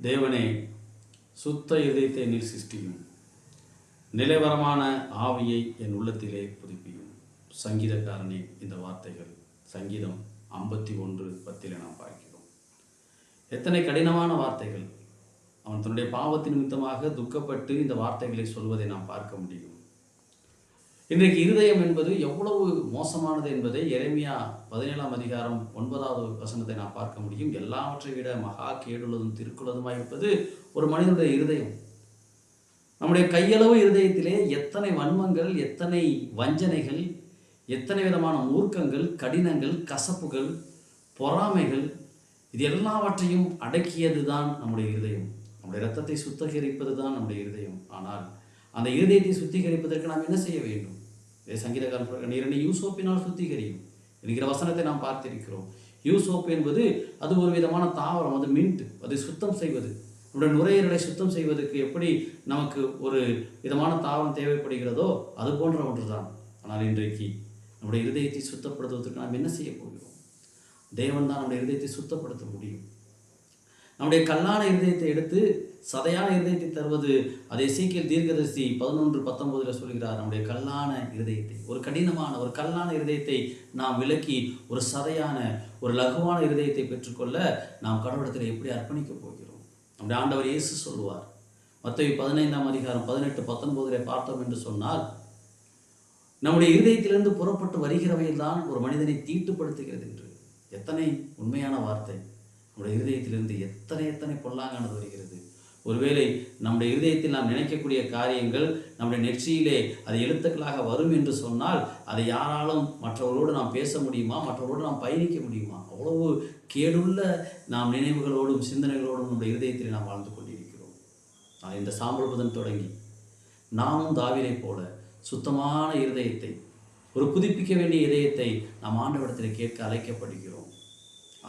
தேவனே, சுத்த இதயத்தை நீர் சிருஷ்டியும், நிலைவரமான ஆவியை என் உள்ளத்திலே புதுப்பியும். சங்கீதக்காரனே, இந்த வார்த்தைகள் சங்கீதம் 51:10 நாம் பார்க்கிறோம். எத்தனை கடினமான வார்த்தைகள்! அவன் தன்னுடைய பாவத்தின் நிமித்தமாக துக்கப்பட்டு இந்த வார்த்தைகளை சொல்வதை நாம் பார்க்க முடியும். இன்றைக்கு இருதயம் என்பது எவ்வளவு மோசமானது என்பதை எரேமியா 17:9 நாம் பார்க்க முடியும். எல்லாவற்றை விட மகா கேடுள்ளதும் திருக்குள்ளதுமாக இருப்பது ஒரு மனிதனுடைய இருதயம். நம்முடைய கையளவு இருதயத்திலே எத்தனை வன்மங்கள், எத்தனை வஞ்சனைகள், எத்தனை விதமான மூர்க்கங்கள், கடினங்கள், கசப்புகள், பொறாமைகள், இது எல்லாவற்றையும் அடக்கியது தான் நம்முடைய இருதயம். நம்முடைய இரத்தத்தை சுத்திகரிப்பது தான் நம்முடைய இருதயம். ஆனால் அந்த இருதயத்தை சுத்திகரிப்பதற்கு நாம் என்ன செய்ய வேண்டும்? சங்கீதக்காரன் நீர் என்னை யூசோப்பினால் சுத்திகரியும் என்கிற வசனத்தை நாம் பார்த்திருக்கிறோம். யூசோப் என்பது அது ஒரு விதமான தாவரம், அது மின்ட், அதை சுத்தம் செய்வது. நம்முடைய நுரையீரலை சுத்தம் செய்வதற்கு எப்படி நமக்கு ஒரு விதமான தாவரம் தேவைப்படுகிறதோ அது போன்ற ஒன்று தான். ஆனால் இன்றைக்கு நம்முடைய இருதயத்தை சுத்தப்படுத்துவதற்கு நாம் என்ன செய்ய போகிறோம்? தேவன் தான் நம்முடைய இருதயத்தை சுத்தப்படுத்த முடியும். நம்முடைய கல்லான இருதயத்தை எடுத்து சதையான இருதயத்தை தருவது. அதை எசேக்கியேல் தீர்க்கதரிசி 11:19 சொல்கிறார். நம்முடைய கல்லான இருதயத்தை, ஒரு கடினமான ஒரு கல்லான இருதயத்தை நாம் விலக்கி ஒரு சதையான ஒரு லகுவான இருதயத்தை பெற்றுக்கொள்ள நாம் கடவுளிடத்தில் எப்படி அர்ப்பணிக்க போகிறோம்? நம்முடைய ஆண்டவர் இயேசு சொல்லுவார், மத்தேயு 15:18-19 பார்த்தோம் என்று சொன்னால், நம்முடைய இருதயத்திலிருந்து புறப்பட்டு வருகிறவையில் தான் ஒரு மனிதனை தீட்டுப்படுத்துகிறது என்று. எத்தனை உண்மையான வார்த்தை! நம்முடைய இருதயத்திலிருந்து எத்தனை பொல்லாங்கானது வருகிறது. ஒருவேளை நம்முடைய இருதயத்தில் நாம் நினைக்கக்கூடிய காரியங்கள் நம்முடைய நெற்றியிலே அது எழுத்துக்களாக வரும் என்று சொன்னால், அதை யாராலும் மற்றவர்களோடு நாம் பேச முடியுமா? மற்றவர்களோடு நாம் பயணிக்க முடியுமா? அவ்வளவு கேடுள்ள நாம் நினைவுகளோடும் சிந்தனைகளோடும் நம்முடைய இருதயத்தில் நாம் வாழ்ந்து கொண்டிருக்கிறோம். இந்த சாம்பல் புதன் தொடங்கி நாமும் தாவீதை போல சுத்தமான இருதயத்தை, ஒரு புதுப்பிக்க வேண்டிய இதயத்தை நாம் ஆண்டவரிடத்தில் கேட்க அழைக்கப்படுகிறோம்.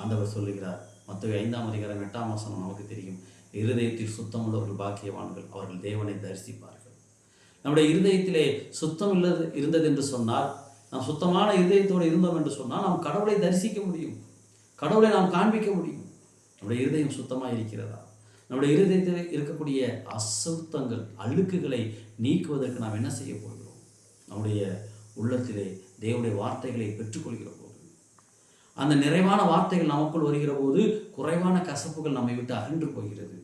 ஆண்டவர் சொல்லுகிறார், மத்தேயு 5:8 நமக்கு தெரியும், இருதயத்தில் சுத்தமுள்ளவர்கள் பாக்கியவான்கள், அவர்கள் தேவனை தரிசிப்பார்கள். நம்முடைய இருதயத்திலே சுத்தம் இருந்தது என்று சொன்னால், நாம் சுத்தமான இருதயத்தோடு இருந்தோம் என்று சொன்னால் நாம் கடவுளை தரிசிக்க முடியும், கடவுளை நாம் காண்பிக்க முடியும். நம்முடைய இருதயம் சுத்தமாக இருக்கிறதா? நம்முடைய இருதயத்தில் இருக்கக்கூடிய அசுத்தங்கள், அழுக்குகளை நீக்குவதற்கு நாம் என்ன செய்ய போகிறோம்? நம்முடைய உள்ளத்திலே தேவனுடைய வார்த்தைகளை பெற்றுக்கொள்கிற போது, அந்த நிறைவான வார்த்தைகள் நமக்குள் வருகிற போது குறைவான கசப்புகள் நம்மை விட்டு அகன்று போகிறது.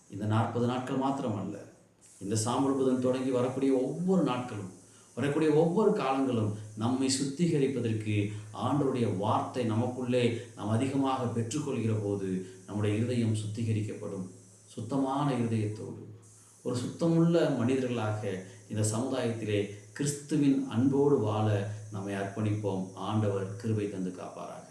இந்த 40 நாட்கள் மாத்திரமல்ல, இந்த சாம்பல் புதன் தொடங்கி வரக்கூடிய ஒவ்வொரு நாட்களும், வரக்கூடிய ஒவ்வொரு காலங்களும் நம்மை சுத்திகரிப்பதற்கு ஆண்டவருடைய வார்த்தை நமக்குள்ளே நாம் அதிகமாக பெற்றுக்கொள்கிற போது நம்முடைய இருதயம் சுத்திகரிக்கப்படும். சுத்தமான இருதயத்தோடு ஒரு சுத்தமுள்ள மனிதர்களாக இந்த சமுதாயத்திலே கிறிஸ்துவின் அன்போடு வாழ நம்மை அர்ப்பணிப்போம். ஆண்டவர் கிருபை தந்து காப்பாராக.